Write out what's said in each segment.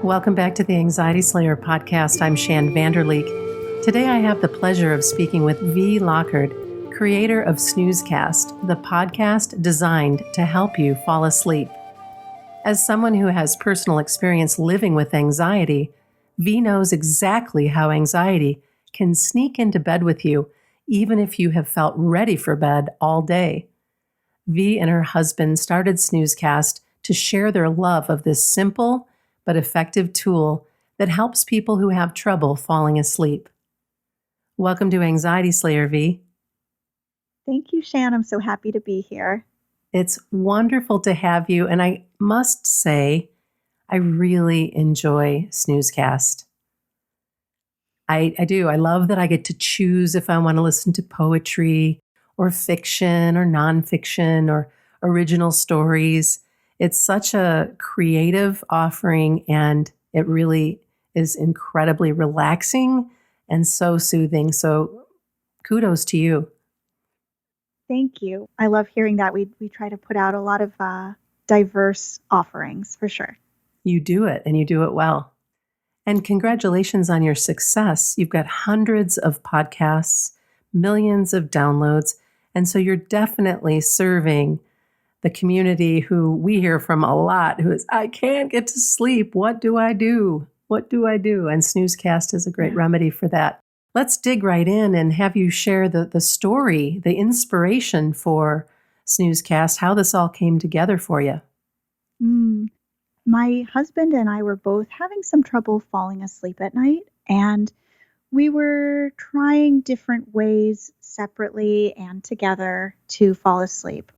Welcome back to the Anxiety Slayer podcast. I'm Shann Vanderleek. Today I have the pleasure of speaking with Vee Lockhard, creator of Snoozecast, the podcast designed to help you fall asleep. As someone who has personal experience living with anxiety, Vee knows exactly how anxiety can sneak into bed with you, even if you have felt ready for bed all day. Vee and her husband started Snoozecast to share their love of this simple but effective tool that helps people who have trouble falling asleep. Welcome to Anxiety Slayer, Vee. Thank you, Shann. I'm so happy to be here. It's wonderful to have you, and I must say, I really enjoy Snoozecast. I do. I love that I get to choose if I want to listen to poetry or fiction or nonfiction or original stories. It's such a creative offering, and it really is incredibly relaxing and so soothing. So kudos to you. Thank you. I love hearing that. We try to put out a lot of diverse offerings, for sure. You do it, and you do it well. And congratulations on your success. You've got hundreds of podcasts, millions of downloads, and so you're definitely serving the community who we hear from a lot, who is, I can't get to sleep. What do I do? What do I do? And Snoozecast is a great remedy for that. Let's dig right in and have you share the story, the inspiration for Snoozecast, how this all came together for you. My husband and I were both having some trouble falling asleep at night, and we were trying different ways separately and together to fall asleep.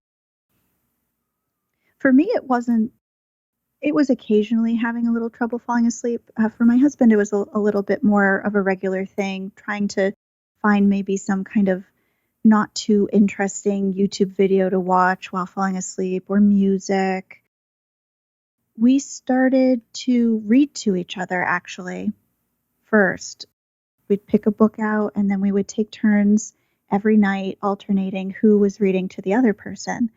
For me, it was occasionally having a little trouble falling asleep. For my husband, it was a little bit more of a regular thing, trying to find maybe some kind of not too interesting YouTube video to watch while falling asleep or music. We started to read to each other, actually, first. We'd pick a book out, and then we would take turns every night, alternating who was reading to the other person.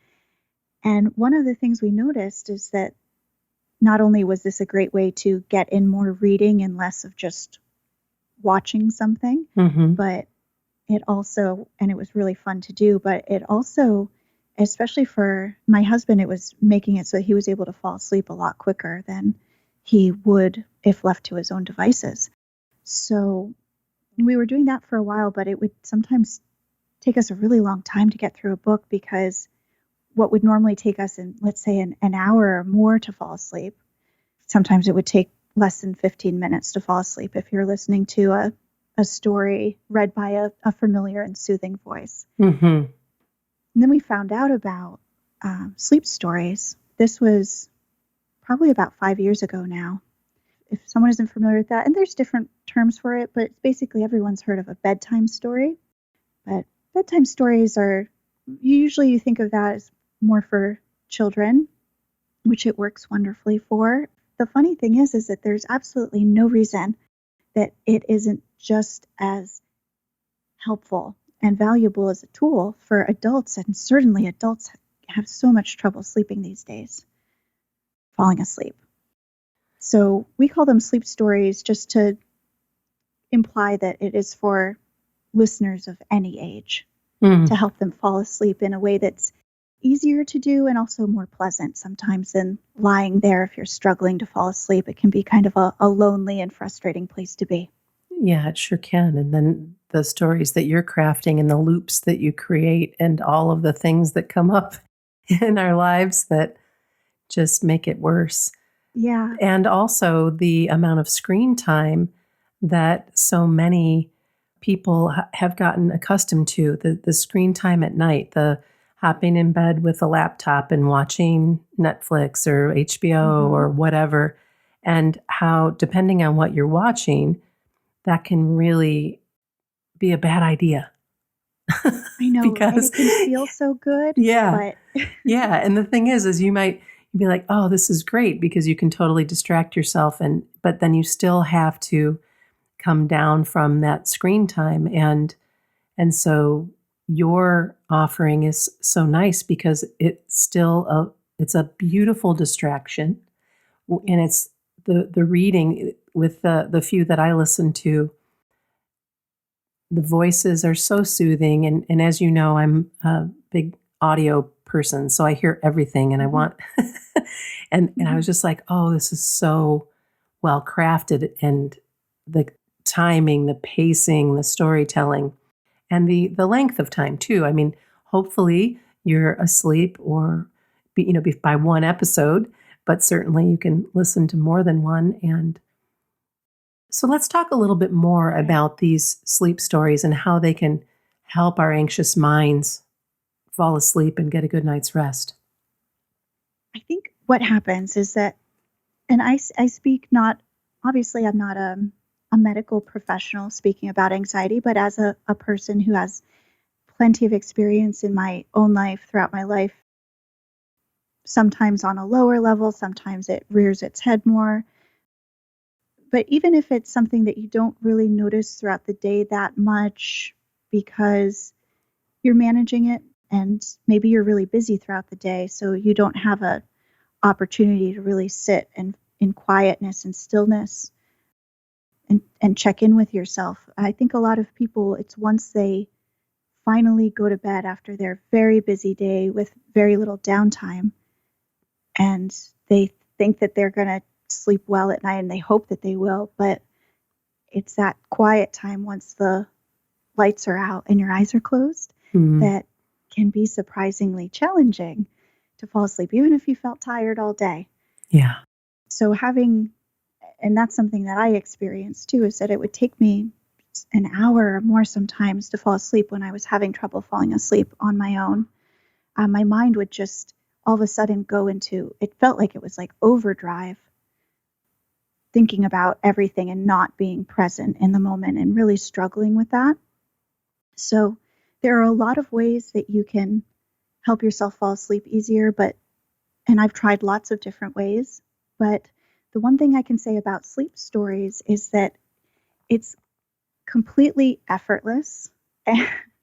And one of the things we noticed is that not only was this a great way to get in more reading and less of just watching something, but it also, and it was really fun to do, but it also, especially for my husband, it was making it so he was able to fall asleep a lot quicker than he would if left to his own devices. So we were doing that for a while, but it would sometimes take us a really long time to get through a book, because what would normally take us in, let's say, an hour or more to fall asleep, sometimes it would take less than 15 minutes to fall asleep if you're listening to a story read by a familiar and soothing voice. And then we found out about sleep stories. This was probably about 5 years ago now. If someone isn't familiar with that, and there's different terms for it, but basically everyone's heard of a bedtime story. But bedtime stories are, usually you think of that as more for children, which it works wonderfully for. The funny thing is that there's absolutely no reason that it isn't just as helpful and valuable as a tool for adults. And certainly adults have so much trouble sleeping these days, falling asleep. So we call them sleep stories just to imply that it is for listeners of any age to help them fall asleep in a way that's easier to do and also more pleasant sometimes than lying there. If you're struggling to fall asleep, it can be kind of a lonely and frustrating place to be. Yeah, it sure can. And then the stories that you're crafting and the loops that you create and all of the things that come up in our lives that just make it worse. Yeah. And also the amount of screen time that so many people have gotten accustomed to, the screen time at night, the hopping in bed with a laptop and watching Netflix or HBO or whatever, and how, depending on what you're watching, that can really be a bad idea. I know, because, and it can feel so good. Yeah. But yeah. And the thing is you might be like, oh, this is great because you can totally distract yourself. But then you still have to come down from that screen time. And so your offering is so nice because it's still it's a beautiful distraction. And it's the reading with the few that I listen to, the voices are so soothing. And as you know, I'm a big audio person, so I hear everything and I want, and I was just like, oh, this is so well crafted, and the timing, the pacing, the storytelling, and the length of time too. I mean, hopefully you're asleep or by one episode, but certainly you can listen to more than one. And so let's talk a little bit more about these sleep stories and how they can help our anxious minds fall asleep and get a good night's rest. I think what happens is that, and I speak not, obviously I'm not a medical professional speaking about anxiety, but as a person who has plenty of experience in my own life, throughout my life, sometimes on a lower level, sometimes it rears its head more. But even if it's something that you don't really notice throughout the day that much because you're managing it and maybe you're really busy throughout the day, so you don't have a opportunity to really sit and in quietness and stillness and check in with yourself. I think a lot of people, it's once they finally go to bed after their very busy day with very little downtime, and they think that they're going to sleep well at night, and they hope that they will, but it's that quiet time once the lights are out and your eyes are closed that can be surprisingly challenging to fall asleep, even if you felt tired all day. Yeah. So and that's something that I experienced too, is that it would take me an hour or more sometimes to fall asleep when I was having trouble falling asleep on my own. My mind would just all of a sudden go into, it felt like it was like overdrive, thinking about everything and not being present in the moment and really struggling with that. So there are a lot of ways that you can help yourself fall asleep easier, and I've tried lots of different ways, but the one thing I can say about sleep stories is that it's completely effortless.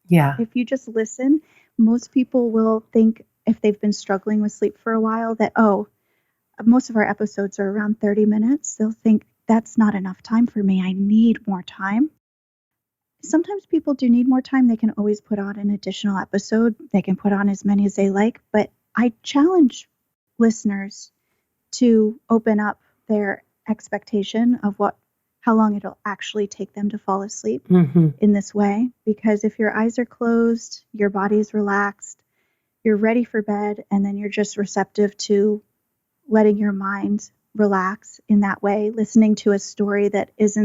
Yeah. If you just listen, most people will think, if they've been struggling with sleep for a while, that, most of our episodes are around 30 minutes. They'll think, that's not enough time for me. I need more time. Sometimes people do need more time. They can always put on an additional episode. They can put on as many as they like. But I challenge listeners to open up their expectation of how long it'll actually take them to fall asleep in this way. Because if your eyes are closed, your body is relaxed, you're ready for bed, and then you're just receptive to letting your mind relax in that way, listening to a story that is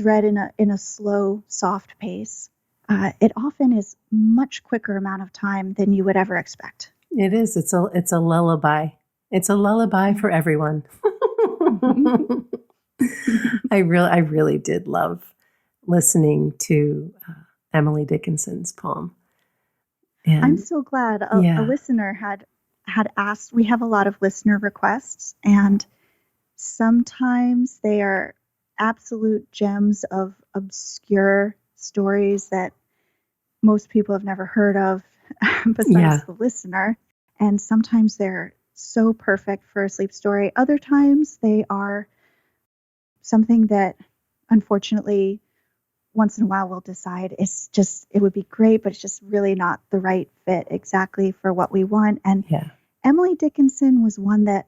read in a slow, soft pace. It often is much quicker amount of time than you would ever expect. It is. It's a lullaby. It's a lullaby for everyone. I really did love listening to Emily Dickinson's poem. And I'm so glad a listener had asked. We have a lot of listener requests, and sometimes they are absolute gems of obscure stories that most people have never heard of besides the listener. And sometimes they're so perfect for a sleep story. Other times they are something that, unfortunately, once in a while we'll decide it would be great, but it's just really not the right fit exactly for what we want. And Emily Dickinson was one that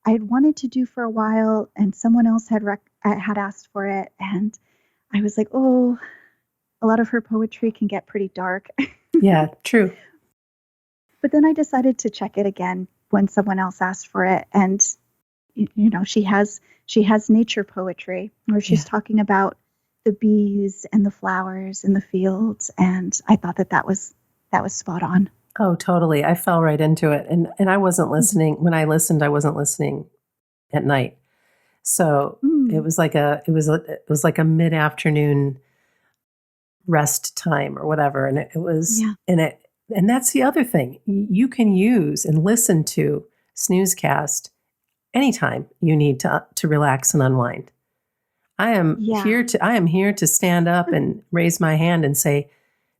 I had wanted to do for a while, and someone else had asked for it. And I was like, a lot of her poetry can get pretty dark. Yeah, true. But then I decided to check it again when someone else asked for it. And, she has nature poetry where she's talking about the bees and the flowers and the fields. And I thought that was spot on. Oh, totally. I fell right into it. And I wasn't listening. When I listened, I wasn't listening at night. So it was like a mid-afternoon rest time or whatever. And it was, and that's the other thing. You can use and listen to Snoozecast anytime you need to relax and unwind. I am here to stand up and raise my hand and say,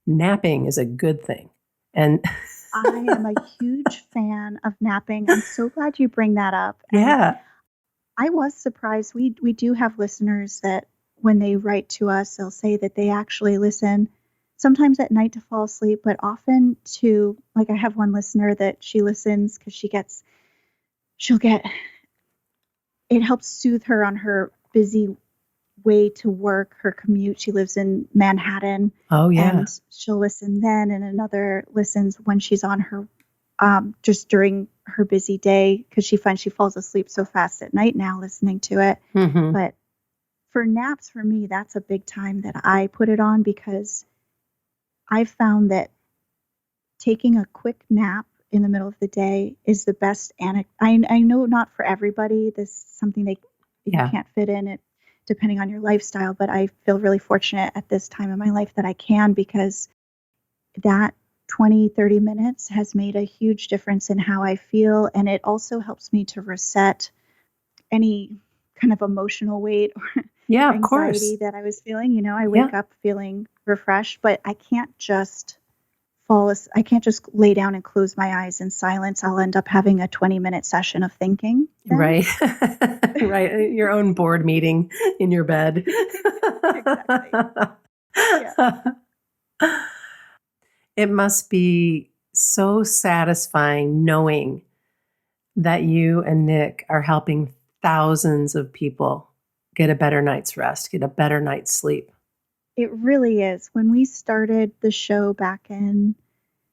napping is a good thing. And I am a huge fan of napping. I'm so glad you bring that up. And Yeah. I was surprised. We do have listeners that when they write to us, they'll say that they actually listen sometimes at night to fall asleep, but often to, like, I have one listener that she listens because she'll get, it helps soothe her on her busy way to work, her commute. She lives in Manhattan. Oh, yeah. And she'll listen then, and another listens when she's on her, just during her busy day, because she finds she falls asleep so fast at night now listening to it. Mm-hmm. But for naps, for me, that's a big time that I put it on, because I've found that taking a quick nap in the middle of the day is the best. I know not for everybody. This is something you can't fit in it depending on your lifestyle, but I feel really fortunate at this time in my life that I can, because that 20, 30 minutes has made a huge difference in how I feel. And it also helps me to reset any kind of emotional weight or Yeah, of anxiety course. that I was feeling. I wake up feeling refreshed, but I can't just I can't just lay down and close my eyes in silence. I'll end up having a 20-minute session of thinking then. Right. Right. Your own board meeting in your bed. Exactly. Yeah. It must be so satisfying knowing that you and Nick are helping thousands of people get a better night's rest, get a better night's sleep. It really is. When we started the show back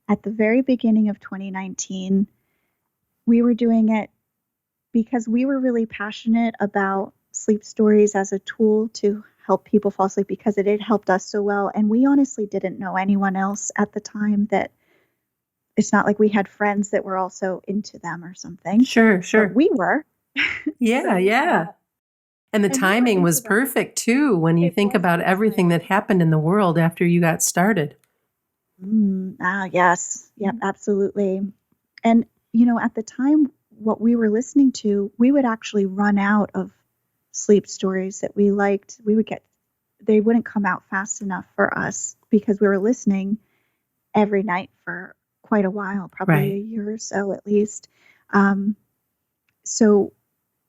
at the very beginning of 2019, we were doing it because we were really passionate about sleep stories as a tool to help people fall asleep, because it had helped us so well. And we honestly didn't know anyone else at the time. That it's not like we had friends that were also into them or something. Sure. But we were. Yeah, yeah. And the And we were timing was into them. perfect too, when you think about everything that happened in the world after you got started. Yes. Yep, absolutely. And, at the time, what we were listening to, we would actually run out of sleep stories that we liked. They wouldn't come out fast enough for us, because we were listening every night for quite a while, probably a year or so at least. So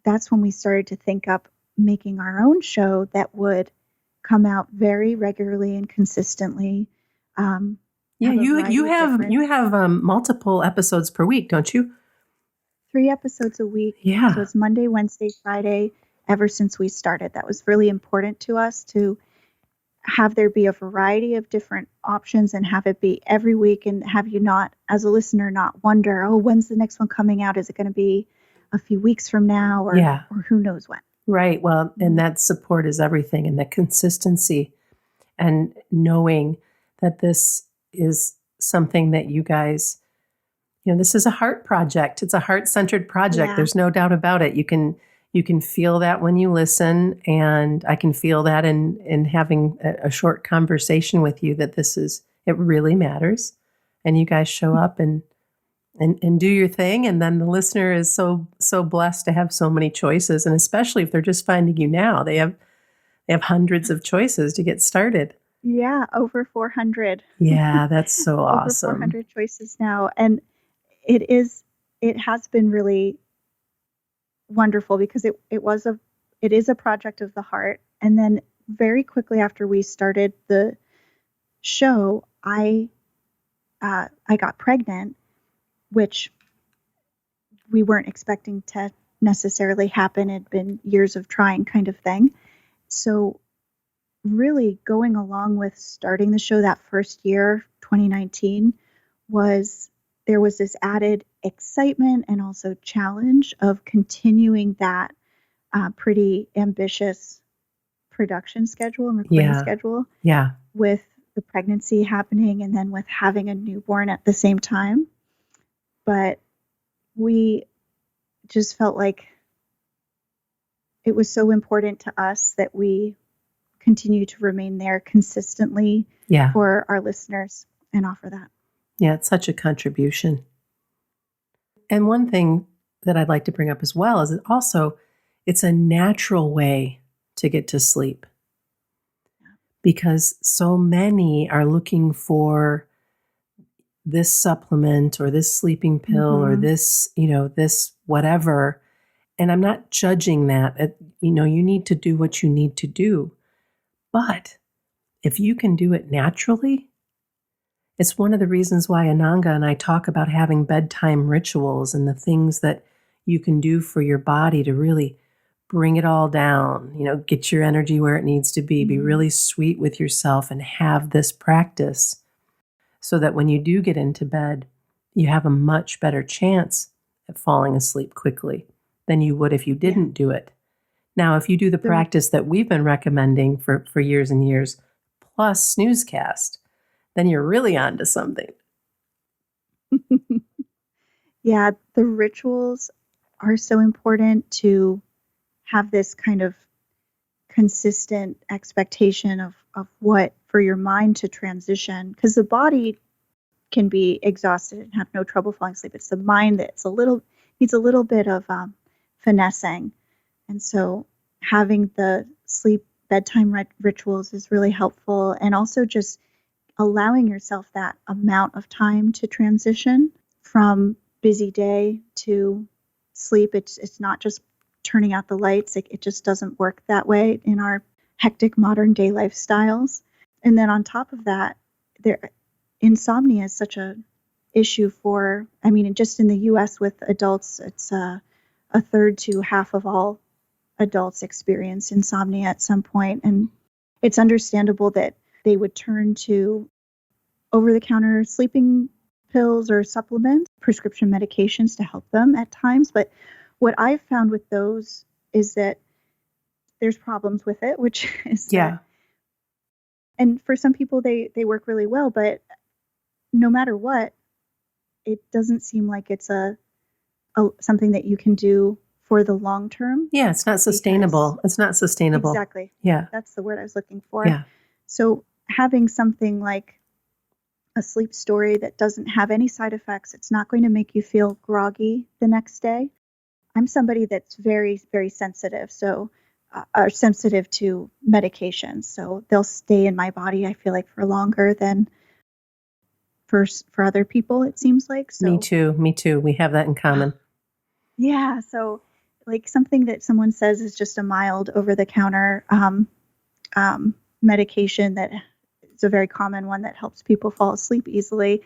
that's when we started to think up making our own show that would come out very regularly and consistently. Yeah, you have multiple episodes per week, don't you? 3 episodes a week. Yeah. So it's Monday, Wednesday, Friday, ever since we started. That was really important to us, to have there be a variety of different options and have it be every week, and have you not, as a listener, not wonder, oh, when's the next one coming out? Is it going to be a few weeks from now, or who knows when? Right. Well, and that support is everything, and the consistency, and knowing that this is something that you guys, this is a heart project. It's a heart-centered project. Yeah. There's no doubt about it. You can feel that when you listen, and I can feel that in having a short conversation with you, that it really matters. And you guys show up and do your thing. And then the listener is so blessed to have so many choices. And especially if they're just finding you now, they have hundreds of choices to get started. Yeah, over 400. Yeah, that's so awesome. Over 400 choices now. And it has been really wonderful, because it is a project of the heart. And then very quickly after we started the show, I got pregnant, which we weren't expecting to necessarily happen. It'd been years of trying, kind of thing. So really going along with starting the show that first year, 2019, there was this added excitement and also challenge of continuing that pretty ambitious production schedule and recording schedule. Yeah. With the pregnancy happening, and then with having a newborn at the same time. But we just felt like it was so important to us that we continue to remain there consistently for our listeners and offer that. Yeah, it's such a contribution. And one thing that I'd like to bring up as well is that also it's a natural way to get to sleep, because so many are looking for this supplement or this sleeping pill or this, this whatever. And I'm not judging that. You need to do what you need to do. But if you can do it naturally, it's one of the reasons why Ananga and I talk about having bedtime rituals and the things that you can do for your body to really bring it all down, get your energy where it needs to be really sweet with yourself and have this practice so that when you do get into bed, you have a much better chance at falling asleep quickly than you would if you didn't do it. Now, if you do the practice that we've been recommending for years and years, plus Snoozecast, then you're really onto something. Yeah, the rituals are so important to have this kind of consistent expectation of what for your mind to transition, because the body can be exhausted and have no trouble falling asleep. It's the mind that's needs a little bit of finessing. And so having the sleep bedtime rituals is really helpful, and also just allowing yourself that amount of time to transition from busy day to sleep. It's not just turning out the lights. It just doesn't work that way in our hectic modern day lifestyles. And then on top of that, insomnia is such a issue just in the US with adults, it's a third to half of all adults experience insomnia at some point. And it's understandable that they would turn to over-the-counter sleeping pills or supplements, prescription medications to help them at times. But what I've found with those is that there's problems with it, which is and for some people they work really well, but no matter what, it doesn't seem like it's a something that you can do for the long term. Yeah, it's not sustainable. It's not sustainable. Exactly. Yeah. That's the word I was looking for. Yeah. So having something like a sleep story that doesn't have any side effects, it's not going to make you feel groggy the next day. I'm somebody that's very, very sensitive, so are sensitive to medications. So they'll stay in my body, I feel like, for longer than for other people, it seems like. So, Me too. We have that in common. Yeah. So like something that someone says is just a mild over-the-counter medication that is a very common one that helps people fall asleep easily.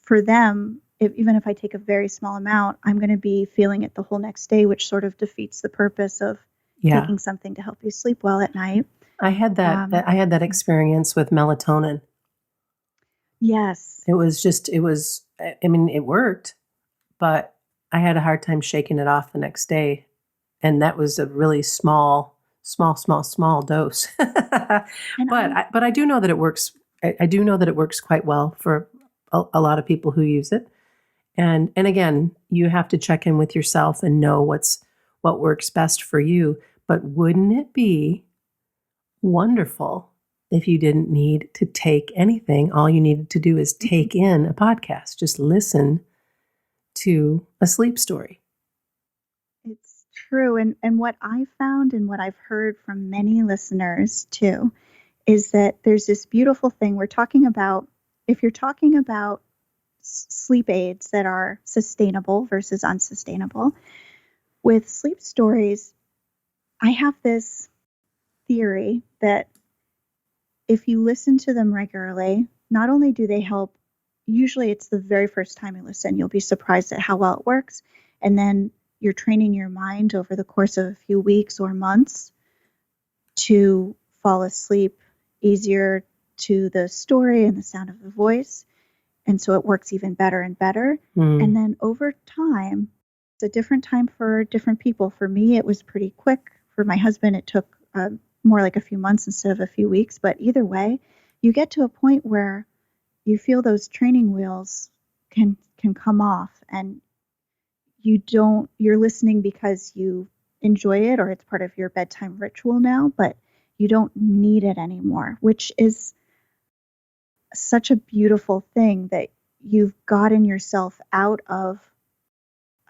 For them, even if I take a very small amount, I'm going to be feeling it the whole next day, which sort of defeats the purpose of taking something to help you sleep well at night. I had that experience with melatonin. Yes. It worked, but I had a hard time shaking it off the next day. And that was a really small dose. But I do know that it works. I do know that it works quite well for a lot of people who use it. And again, you have to check in with yourself and know what works best for you. But wouldn't it be wonderful if you didn't need to take anything? All you needed to do is take in a podcast. Just listen to a sleep story. It's true. And what I've found and what I've heard from many listeners too is that there's this beautiful thing we're talking about. If you're talking about sleep aids that are sustainable versus unsustainable, with sleep stories, I have this theory that if you listen to them regularly, not only do they help, usually it's the very first time you listen, you'll be surprised at how well it works. And then you're training your mind over the course of a few weeks or months to fall asleep easier to the story and the sound of the voice. And so it works even better and better. And then over time, it's a different time for different people. For me, it was pretty quick. For my husband, it took more like a few months instead of a few weeks. But either way, you get to a point where you feel those training wheels can come off, and you're listening because you enjoy it or it's part of your bedtime ritual now, but you don't need it anymore, which is such a beautiful thing, that you've gotten yourself out of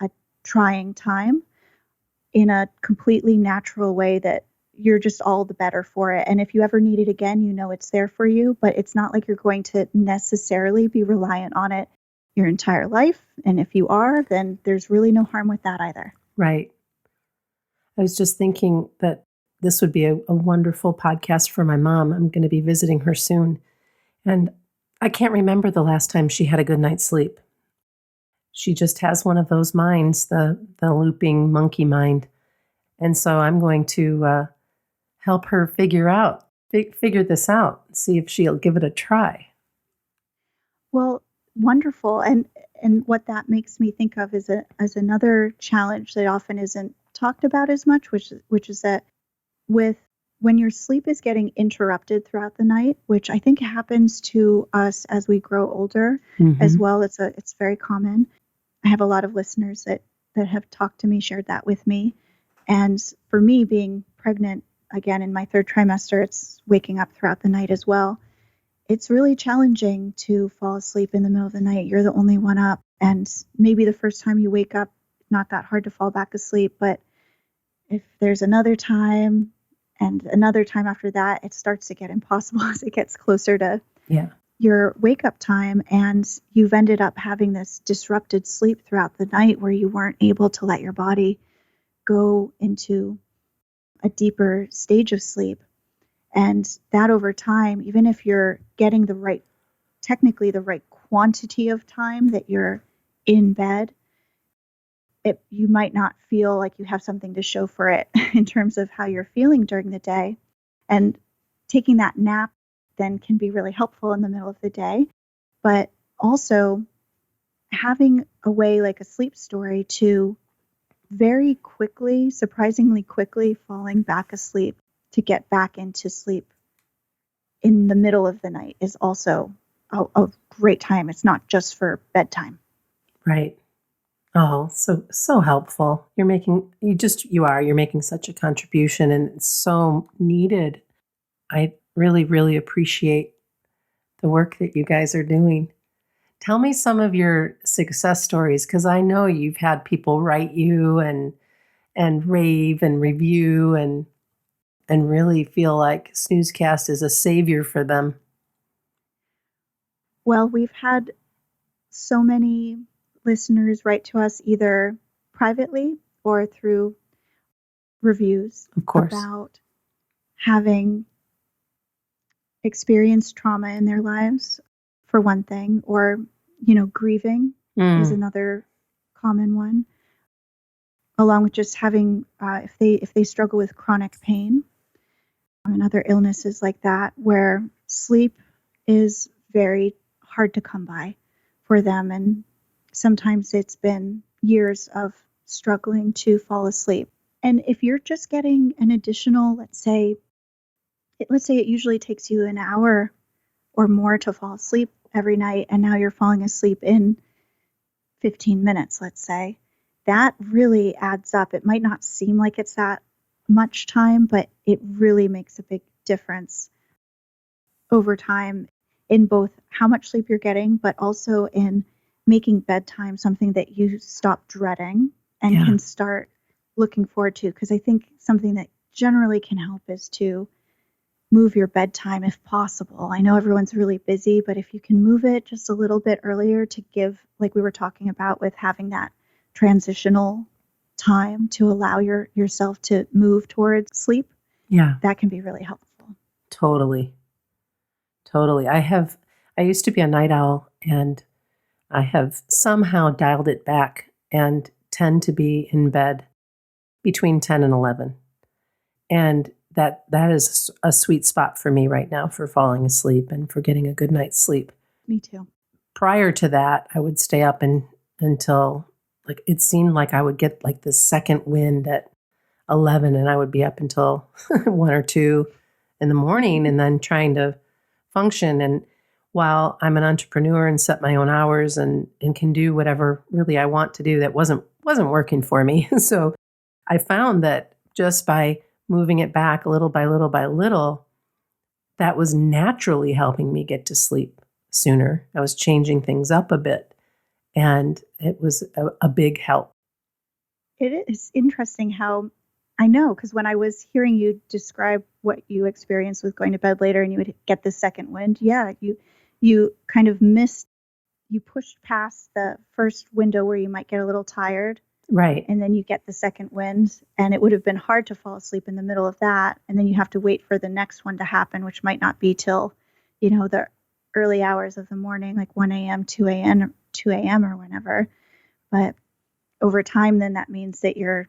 a trying time in a completely natural way that you're just all the better for it. And if you ever need it again, you know it's there for you, but it's not like you're going to necessarily be reliant on it your entire life. And if you are, then there's really no harm with that either. Right. I was just thinking that this would be a wonderful podcast for my mom. I'm going to be visiting her soon. And I can't remember the last time she had a good night's sleep. She just has one of those minds, the looping monkey mind. And so I'm going to help her figure this out, see if she'll give it a try. Well, wonderful. And what that makes me think of is another challenge that often isn't talked about as much, which is that when your sleep is getting interrupted throughout the night, which I think happens to us as we grow older as well. It's very common. I have a lot of listeners that have talked to me, shared that with me. And for me, being pregnant again in my third trimester, it's waking up throughout the night as well. It's really challenging to fall asleep in the middle of the night. You're the only one up. And maybe the first time you wake up, not that hard to fall back asleep. But if there's another time and another time after that, it starts to get impossible as it gets closer to your wake up time. And you've ended up having this disrupted sleep throughout the night where you weren't able to let your body go into a deeper stage of sleep. And that over time, even if you're getting technically the right quantity of time that you're in bed, you might not feel like you have something to show for it in terms of how you're feeling during the day. And taking that nap then can be really helpful in the middle of the day. But also having a way like a sleep story to very quickly, surprisingly quickly, falling back asleep to get back into sleep in the middle of the night is also a great time. It's not just for bedtime. Right. Oh, so helpful. You're making such a contribution, and it's so needed. I really, really appreciate the work that you guys are doing. Tell me some of your success stories, because I know you've had people write you and rave and review and really feel like Snoozecast is a savior for them. Well, we've had so many listeners write to us either privately or through reviews, of course, about having experienced trauma in their lives, for one thing, or, grieving is another common one, along with just having, if they struggle with chronic pain and other illnesses like that, where sleep is very hard to come by for them. And sometimes it's been years of struggling to fall asleep. And if you're just getting an additional, let's say it usually takes you an hour or more to fall asleep every night, and now you're falling asleep in 15 minutes, let's say, that really adds up. It might not seem like it's that much time, but it really makes a big difference over time in both how much sleep you're getting, but also in making bedtime something that you stop dreading and can start looking forward to. Because I think something that generally can help is to move your bedtime if possible. I know everyone's really busy, but if you can move it just a little bit earlier to give, like we were talking about with having that transitional time to allow yourself to move towards sleep, that can be really helpful. Totally. I used to be a night owl, and I have somehow dialed it back and tend to be in bed between 10 and 11. And that is a sweet spot for me right now for falling asleep and for getting a good night's sleep. Me too. Prior to that, I would stay up until like it seemed like I would get like the second wind at 11, and I would be up until 1 or 2 in the morning, and then trying to function. And while I'm an entrepreneur and set my own hours and can do whatever really I want to do, that wasn't working for me. So I found that just by moving it back little by little by little, that was naturally helping me get to sleep sooner. I was changing things up a bit, and it was a big help. It is interesting how I know, because when I was hearing you describe what you experienced with going to bed later and you would get the second wind, yeah, you kind of you pushed past the first window where you might get a little tired, Right. and then you get the second wind, and it would have been hard to fall asleep in the middle of that, and then you have to wait for the next one to happen, which might not be till, the early hours of the morning, like 1 a.m., 2 a.m. or whenever. But over time, then that means that you're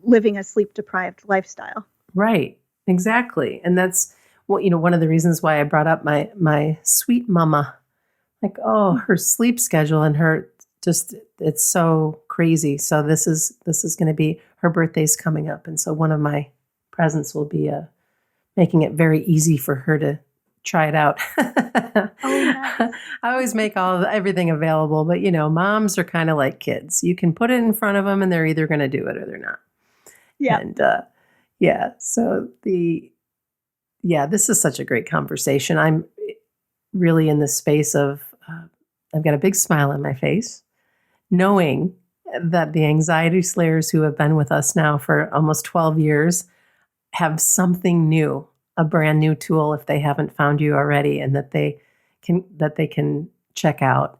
living a sleep deprived lifestyle. Right. Exactly. And that's one of the reasons why I brought up my sweet mama. Like, oh, her sleep schedule and her it's so crazy. So this is going to be, her birthday's coming up. And so one of my presents will be making it very easy for her to try it out. Oh, nice. I always make everything available, but moms are kind of like kids. You can put it in front of them and they're either going to do it or they're not. Yeah. And so this is such a great conversation. I'm really in the space of, I've got a big smile on my face, knowing that the anxiety slayers who have been with us now for almost 12 years have something new, a brand new tool if they haven't found you already, and that they can check out.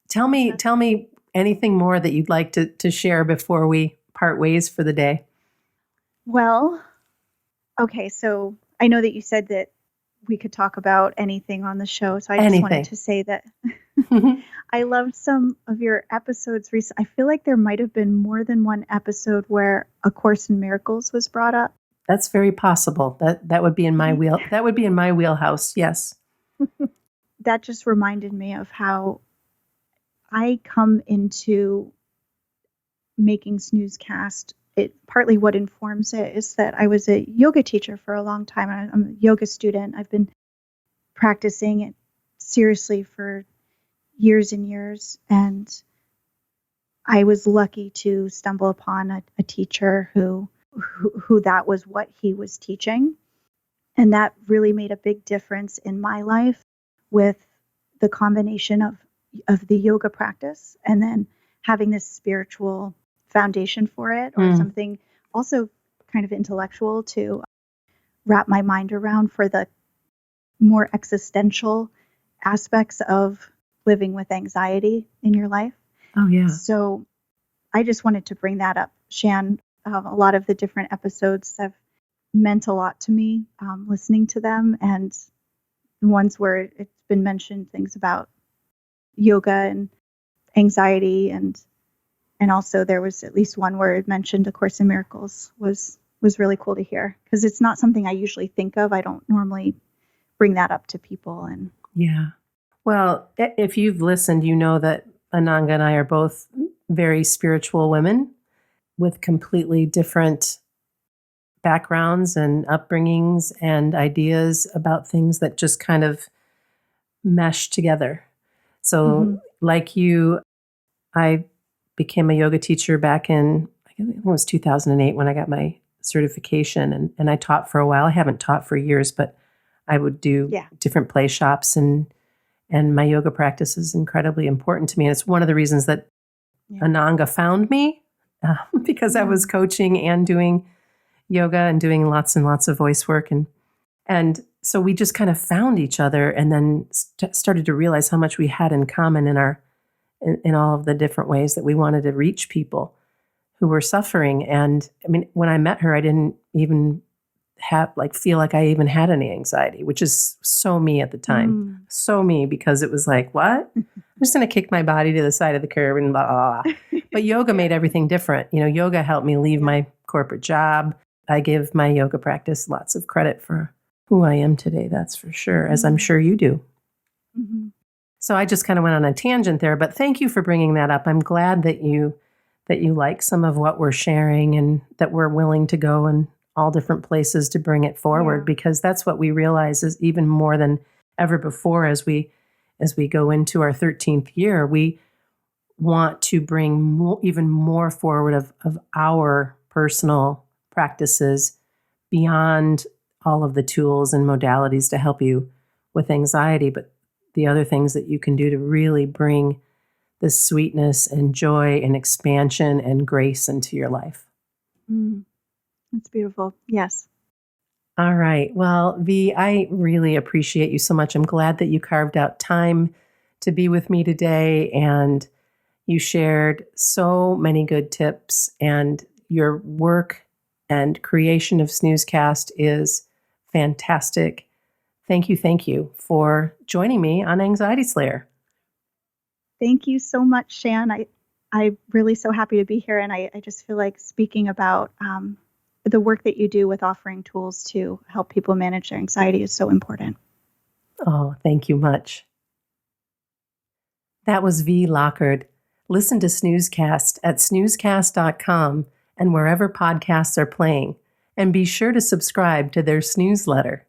Tell me anything more that you'd like to share before we part ways for the day. Well, okay, so I know that you said that we could talk about anything on the show, so I just wanted to say that I loved some of your episodes recently. I feel like there might have been more than one episode where A Course in Miracles was brought up. That's very possible. That would be in my That would be in my wheelhouse. Yes. That just reminded me of how I come into making Snoozecast. Partly what informs it is that I was a yoga teacher for a long time. I'm a yoga student. I've been practicing it seriously for years and years. And I was lucky to stumble upon a teacher who that was what he was teaching. And that really made a big difference in my life with the combination of the yoga practice and then having this spiritual foundation for it, or something also kind of intellectual to wrap my mind around for the more existential aspects of living with anxiety in your life. Oh, yeah. So I just wanted to bring that up, Shann. A lot of the different episodes have meant a lot to me, listening to them, and the ones where it's been mentioned things about yoga and anxiety, and also there was at least one where it mentioned A Course in Miracles was really cool to hear, because it's not something I usually think of. I don't normally bring that up to people. And yeah. Well, if you've listened, you know that Ananga and I are both very spiritual women with completely different backgrounds and upbringings and ideas about things that just kind of mesh together. So like you, I became a yoga teacher back in, I think it was 2008 when I got my certification, and I taught for a while. I haven't taught for years, but I would do different play shops, and my yoga practice is incredibly important to me. And it's one of the reasons that Ananga found me, because I was coaching and doing yoga and doing lots and lots of voice work. And so we just kind of found each other, and then started to realize how much we had in common in all of the different ways that we wanted to reach people who were suffering. And I mean, when I met her, I didn't even feel like I even had any anxiety, which is so me at the time. So me, because it was like, what? I'm just going to kick my body to the side of the curb and blah, blah, blah. But yoga made everything different. Yoga helped me leave my corporate job. I give my yoga practice lots of credit for who I am today. That's for sure, as I'm sure you do. Mm-hmm. So I just kind of went on a tangent there, but thank you for bringing that up. I'm glad that you like some of what we're sharing, and that we're willing to go in all different places to bring it forward, because that's what we realize is even more than ever before as we go into our 13th year, we want to bring even more forward of our personal practices beyond all of the tools and modalities to help you with anxiety, but the other things that you can do to really bring the sweetness and joy and expansion and grace into your life. Mm, that's beautiful. Yes. All right. Well, V, I really appreciate you so much. I'm glad that you carved out time to be with me today and you shared so many good tips, and your work and creation of Snoozecast is fantastic. Thank you for joining me on Anxiety Slayer. Thank you so much, Shann. I'm really so happy to be here. And I just feel like speaking about the work that you do with offering tools to help people manage their anxiety is so important. Oh, thank you much. That was Vee Lockhard. Listen to Snoozecast at snoozecast.com and wherever podcasts are playing. And be sure to subscribe to their snooze letter.